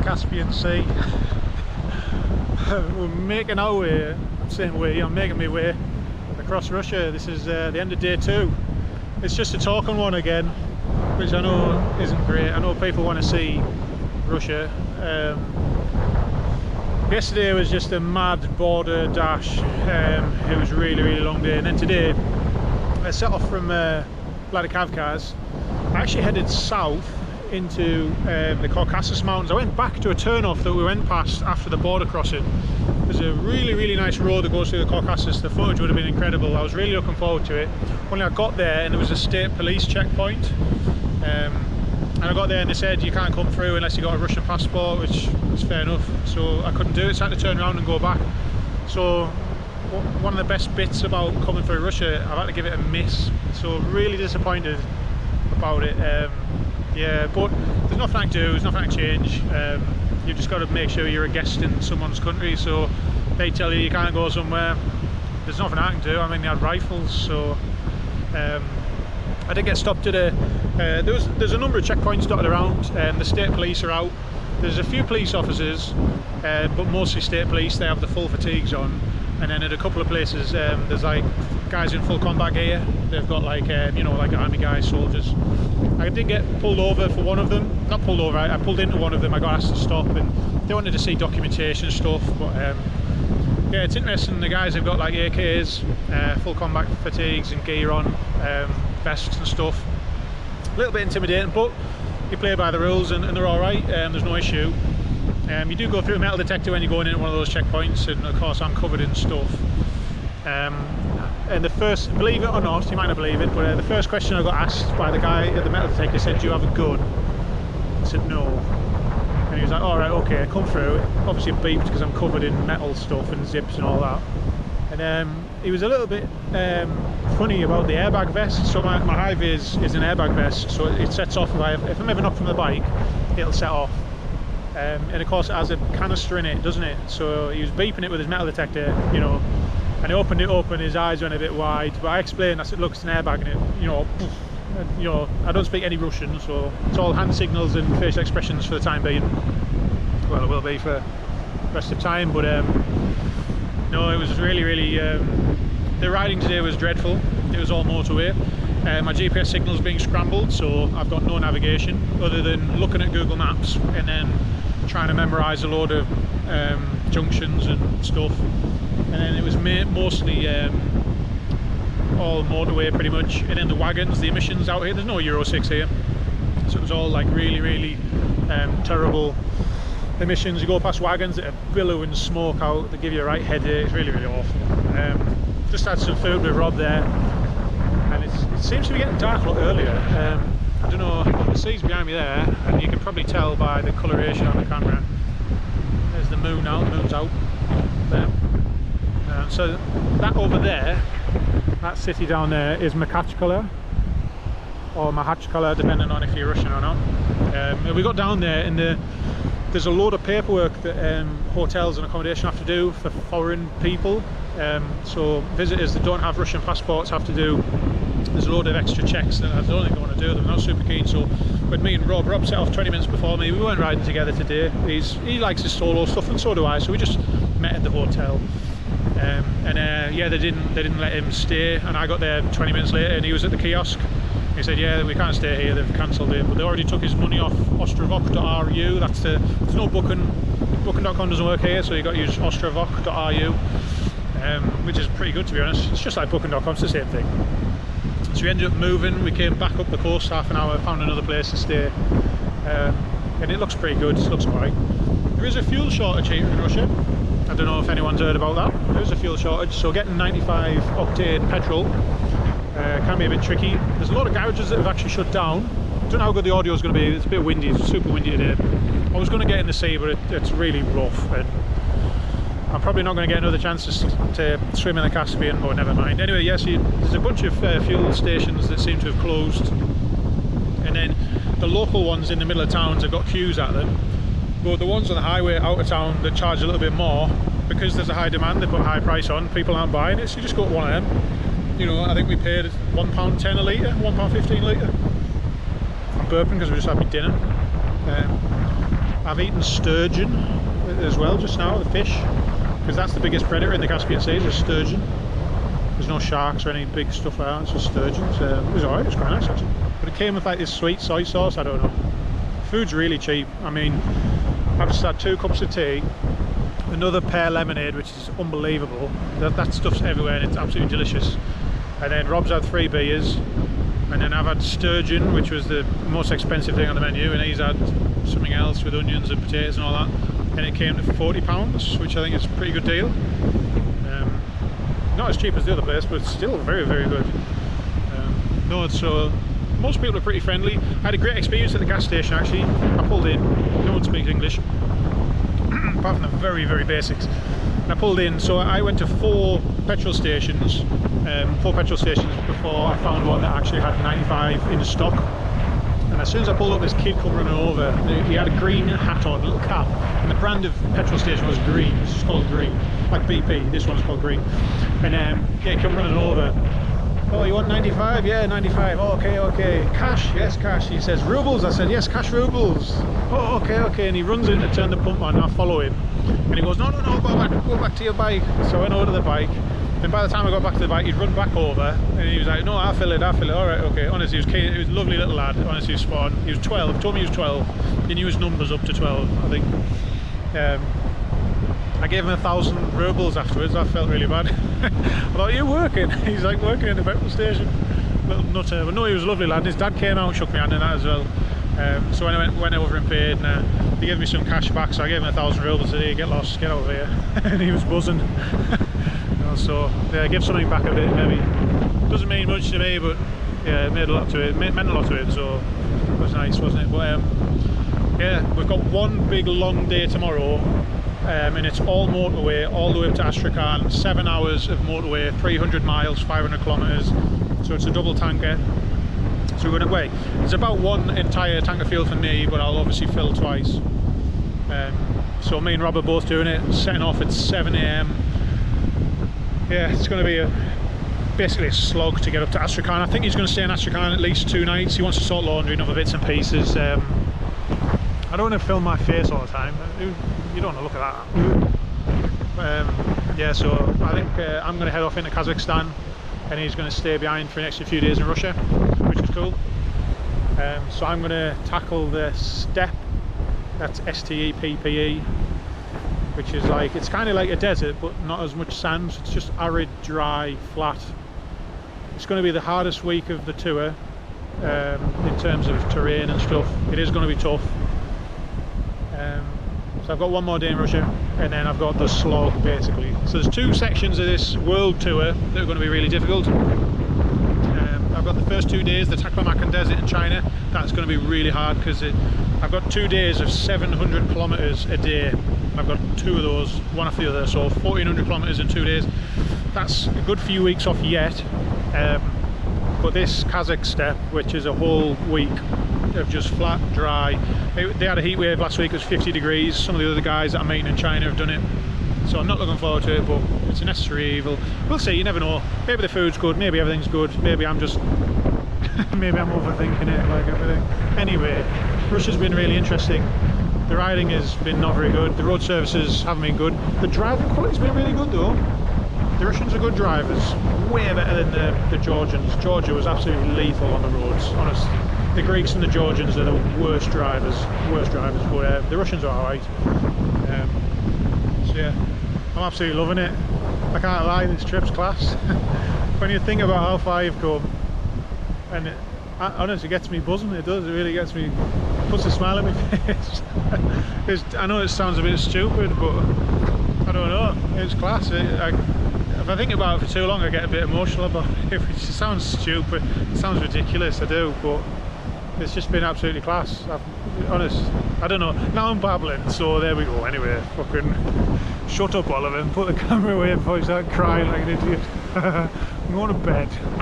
Caspian Sea. We're making our way, I'm making my way across Russia. This is the end of day 2. It's just a talking one again, which I know isn't great. I know people want to see Russia. Yesterday was just a mad border dash. It was really long day, and then today I set off from Vladikavkaz. I actually headed south into the Caucasus Mountains. I went back to a turn-off that we went past after the border crossing. There's a really nice road that goes through the Caucasus. The footage would have been incredible. I was really looking forward to it. Only I got there and there was a state police checkpoint, and I got there and they said you can't come through unless you got a Russian passport, which is fair enough. So I couldn't do it, so I had to turn around and go back. So one of the best bits about coming through Russia, I've had to give it a miss. So really disappointed about it. Yeah, but there's nothing I can do, there's nothing I can change. You've just got to make sure you're a guest in someone's country, so they tell you can't go somewhere. There's nothing I can do. I mean, they had rifles, so I did get stopped at there's a number of checkpoints dotted around, and the state police are out. There's a few police officers, but mostly state police. They have the full fatigues on, and then at a couple of places there's like guys in full combat gear. They've got like you know, like army guys, soldiers. I did get pulled over for one of them. Not pulled over, I pulled into one of them. I got asked to stop and they wanted to see documentation stuff, but yeah, it's interesting. The guys have got like AKs, full combat fatigues and gear on, vests and stuff. A little bit intimidating, but you play by the rules and they're alright. There's no issue. You do go through a metal detector when you're going into one of those checkpoints, and of course I'm covered in stuff. And the first, believe it or not, you might not believe it, but the first question I got asked by the guy at the metal detector said, "Do you have a gun?" I said no, and he was like, "All right, okay, come through." Obviously beeped because I'm covered in metal stuff and zips and all that. And he was a little bit funny about the airbag vest. So my high vis is an airbag vest, so it sets off if I'm ever knocked from the bike, it'll set off. And of course it has a canister in it, doesn't it? So he was beeping it with his metal detector, you know, and he opened it up and his eyes went a bit wide. But I explained, I said, look, it's an airbag, and it, you know, I don't speak any Russian, so it's all hand signals and facial expressions for the time being. Well, it will be for the rest of time, but no, it was really the riding today was dreadful. It was all motorway. My GPS signal's being scrambled, so I've got no navigation other than looking at Google Maps and then trying to memorise a load of junctions and stuff. And then it was mostly all motorway pretty much, and then the wagons, the emissions out here, there's no Euro 6 here, so it was all like really terrible emissions. You go past wagons that are billowing smoke out, they give you a right headache. It's really awful. Just had some food with Rob there, and it seems to be getting dark a lot earlier. I don't know, the sea's behind me there, and you can probably tell by the coloration on the camera. There's the moon out, the moon's out there. So that over there, that city down there is Makhachkala, or Makhachkala, depending on if you're Russian or not. And we got down there, and there's a load of paperwork that hotels and accommodation have to do for foreign people. So visitors that don't have Russian passports have to do, there's a load of extra checks that I don't think they want to do. They're not super keen. So when me and Rob set off 20 minutes before me, we weren't riding together today. He likes his solo stuff and so do I, so we just met at the hotel. Yeah, they didn't let him stay, and I got there 20 minutes later and he was at the kiosk. He said, yeah, we can't stay here, they've cancelled it, but they already took his money off ostravok.ru. There's no booking.com doesn't work here, so you got to use ostravok.ru, which is pretty good, to be honest. It's just like booking.com, it's the same thing. So we ended up moving, we came back up the coast half an hour, found another place to stay, and it looks pretty good, it looks alright. There is a fuel shortage here in Russia. I don't know if anyone's heard about that. There is a fuel shortage, so getting 95 octane petrol can be a bit tricky. There's a lot of garages that have actually shut down. I don't know how good the audio is going to be. It's a bit windy, it's super windy today. I was going to get in the sea, but it's really rough, and I'm probably not going to get another chance to swim in the Caspian, but never mind. Anyway, yes, there's a bunch of fuel stations that seem to have closed, and then the local ones in the middle of towns have got queues at them. But the ones on the highway out of town that charge a little bit more, because there's a high demand, they put a high price on, people aren't buying it, so you just go to one of them. You know, I think we paid £1.10 a litre, £1.15 a litre. I'm burping because we just had my dinner. I've eaten sturgeon as well just now, the fish, because that's the biggest predator in the Caspian Sea, is sturgeon. There's no sharks or any big stuff like that, it's just sturgeon. So it was alright, it was quite nice actually. But it came with like this sweet soy sauce, I don't know. Food's really cheap. I mean, I've just had 2 cups of tea, another pear lemonade, which is unbelievable. That stuff's everywhere and it's absolutely delicious. And then Rob's had 3 beers, and then I've had sturgeon, which was the most expensive thing on the menu, and he's had something else with onions and potatoes and all that, and it came to £40, which I think is a pretty good deal. Not as cheap as the other place, but still very, very good. So most people are pretty friendly. I had a great experience at the gas station actually. I pulled in, no one speaks English, apart from the very, very basics. And I pulled in, so I went to 4 petrol stations, before I found one that actually had 95 in stock. And as soon as I pulled up, this kid come running over. He had a green hat on, a little cap, and the brand of petrol station was Green. It's just called Green, like BP. This one's called Green. And yeah, he come running over. Oh, you want 95? Yeah, 95. Oh, okay. Cash? Yes, cash. He says, rubles? I said, yes, cash rubles. Oh, okay. And he runs in to turn the pump on, and I follow him. And he goes, no, go back to your bike. So I went over to the bike. And by the time I got back to the bike, he'd run back over, and he was like, no, I'll fill it. All right, okay. Honestly, he was a lovely little lad. Honestly, he was spot on. He was 12. He told me he was 12. He knew his numbers up to 12, I think. I gave him 1,000 rubles afterwards. I felt really bad. I thought, you working? He's like, working in the petrol station. Little nutter. But no, he was a lovely lad. His dad came out and shook me hand and that as well. So when I went over and paid, and he gave me some cash back, so I gave him 1,000 rubles today. Get lost, get out of here. And he was buzzing. So yeah, give something back a bit maybe. Doesn't mean much to me, but yeah, it meant a lot to it, so it was nice, wasn't it? But yeah, we've got one big long day tomorrow, and it's all motorway all the way up to Astrakhan. 7 hours of motorway, 300 miles, 500 kilometers, so it's a double tanker. So we're going to wait. It's about 1 entire tanker fill for me, but I'll obviously fill twice. So me and Rob are both doing it, setting off at 7 AM. Yeah, it's going to be basically a slog to get up to Astrakhan. I think he's going to stay in Astrakhan at least 2 nights. He wants to sort laundry and other bits and pieces. I don't want to film my face all the time. You don't want to look at that. Yeah, so I think I'm going to head off into Kazakhstan, and he's going to stay behind for an extra few days in Russia, which is cool. So I'm going to tackle the steppe. That's STEPPE. Which is like, it's kind of like a desert, but not as much sand. It's just arid, dry, flat. It's going to be the hardest week of the tour in terms of terrain and stuff. It is going to be tough. So I've got 1 more day in Russia, and then I've got the slog basically. So there's 2 sections of this world tour that are going to be really difficult. I've got the first 2 days, the Taklamakan Desert in China. That's going to be really hard because I've got 2 days of 700 kilometers a day. I've got 2 of those, one after the other, so 1,400 kilometers in 2 days. That's a good few weeks off yet. But this Kazakh steppe, which is a whole week of just flat, dry. They had a heat wave last week, it was 50 degrees. Some of the other guys that I'm meeting in China have done it. So I'm not looking forward to it, but it's a necessary evil. We'll see, you never know. Maybe the food's good, maybe everything's good, maybe I'm just maybe I'm overthinking it, like everything. Anyway, Russia's been really interesting. The riding has been not very good, the road services haven't been good. The driving quality's been really good though. The Russians are good drivers, way better than the Georgians. Georgia was absolutely lethal on the roads, honest. The Greeks and the Georgians are the worst drivers, but the Russians are alright. So yeah, I'm absolutely loving it. I can't lie, this trip's class. When you think about how far you've come, and honestly, it gets me buzzing. It does. It really gets me, puts a smile on my face. I know it sounds a bit stupid, but I don't know. It's class. If I think about it for too long, I get a bit emotional about it. Which sounds stupid. It sounds ridiculous. I do, but it's just been absolutely class. Honest. I don't know. Now I'm babbling. So there we go. Anyway, fucking shut up, Oliver, and put the camera away before I start crying like an idiot. I'm going to bed.